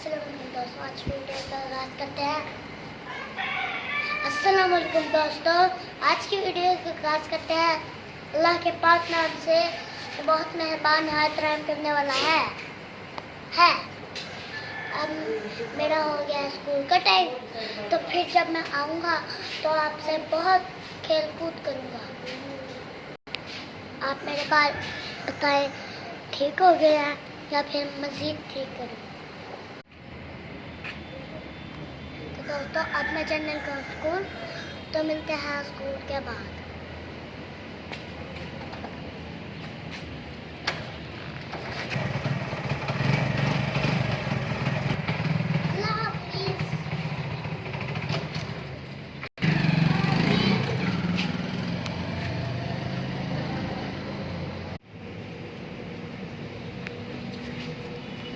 दोस्तों, आज की वीडियो का आगाज़ करते हैं। अस्सलाम वालेकुम दोस्तों, आज की वीडियो का आगाज़ करते हैं। अल्लाह के पाक नाम से बहुत मेहरबान नहायत रहम करने वाला है। अब मेरा हो गया स्कूल का टाइम, तो फिर जब मैं आऊँगा तो आपसे बहुत खेल कूद करूँगा। आप मेरे बाल बताएं ठीक हो गया या फिर मज़ीद ठीक करूँ। दोस्तों, अब मैं चलने का स्कूल, तो मिलते हैं स्कूल के बाद।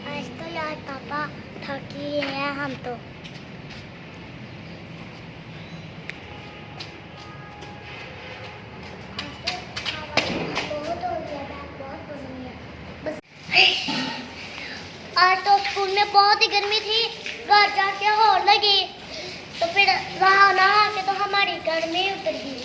आज तो यार पापा थकी है हम तो। आज तो स्कूल में बहुत ही गर्मी थी, घर जाके होड़ लगी, तो फिर वहाँ नहा के तो हमारी गर्मी उतर गई।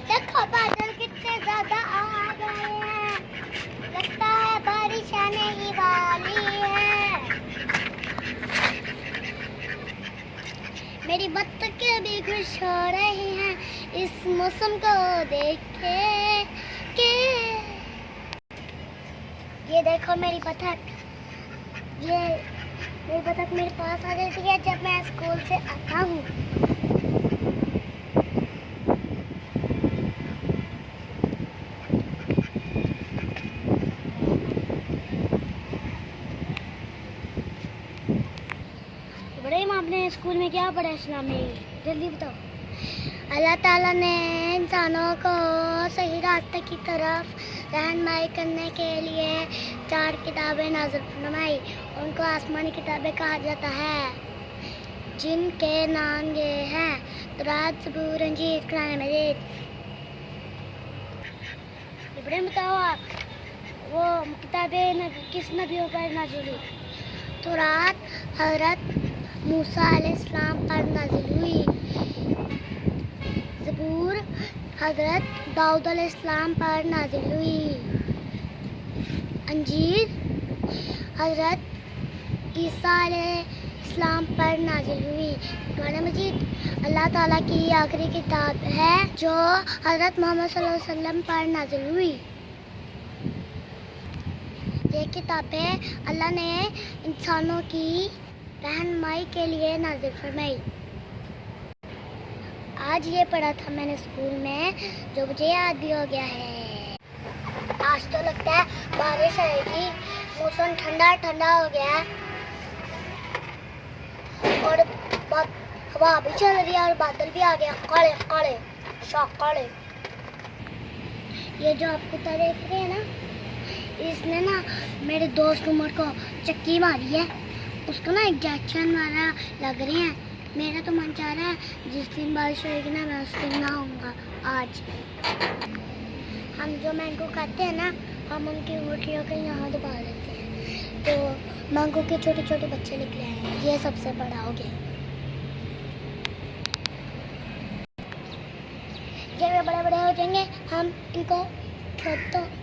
देखो बादल कितने ज्यादा आ गए हैं, लगता है बारिश आने ही वाली है। मेरी बत्तखें भी खुश हो रही हैं इस मौसम को देख के। ये देखो मेरी बत्तख, ये मेरी बत्तख मेरे पास आ जाती है जब मैं स्कूल से आता हूँ। इब्राहिम, आपने स्कूल में क्या पढ़ा इस्लाम में, जल्दी बताओ। अल्लाह ताला ने इंसानों को सही रास्ते की तरफ रहनुमाई करने के लिए 4 किताबें नाज़िल फरमाई। उनको आसमानी किताबें कहा जाता है, जिनके नाम ये हैं तौरात, ज़बूर, इंजील, कुरान मजीद। इब्राहिम, बताओ आप, वो किताबें किस नबियों पर नाज़िल हुई? तौरात हज़रत मूसा अलैहिस्सलाम पर नाज़िल हुई। ज़बूर हज़रत दाऊद अलैहिस्सलाम पर नाज़िल हुई। अंजीर हज़रत ईसा अलैहिस्सलाम पर नाज़िल हुई। कुरान मजीद अल्लाह ताला की आखिरी किताब है जो हज़रत मोहम्मद सल्लल्लाहु अलैहि वसल्लम पर नाज़िल हुई। ये किताबें अल्लाह ने इंसानों की रहनुमाई के लिए नाज़िल फरमाई। आज ये पढ़ा था मैंने स्कूल में, जो मुझे याद भी हो गया है। आज तो लगता है बारिश आएगी, मौसम ठंडा ठंडा हो गया है और हवा भी चल रही है और बादल भी आ गया, काले काले काले। ये जो आप कुत्ता देख रहे हैं ना, इसने ना मेरे दोस्त उमर को चक्की मारी है। उसको ना इंजेक्शन वाला लग रही है। मेरा तो मन चाह रहा है जिस दिन बारिश होगी ना, मैं उस दिन नहाऊंगा। आज हम जो मैंगो खाते हैं ना, हम उनकी मुर्गियों को यहाँ दबा देते हैं, तो मैंगो के छोटे छोटे बच्चे निकले हैं। ये सबसे बड़ा हो गया। जब ये बड़े बड़े हो जाएंगे, हम इनको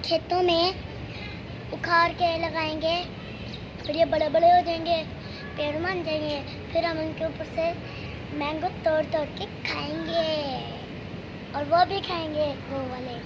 खेतों में उखाड़ के लगाएंगे, फिर ये बड़े बड़े हो जाएंगे, पेड़ बन जाएंगे, फिर हम उनके ऊपर से मैंगो तोड़ तोड़ के खाएंगे, और वो भी खाएंगे वो वाले।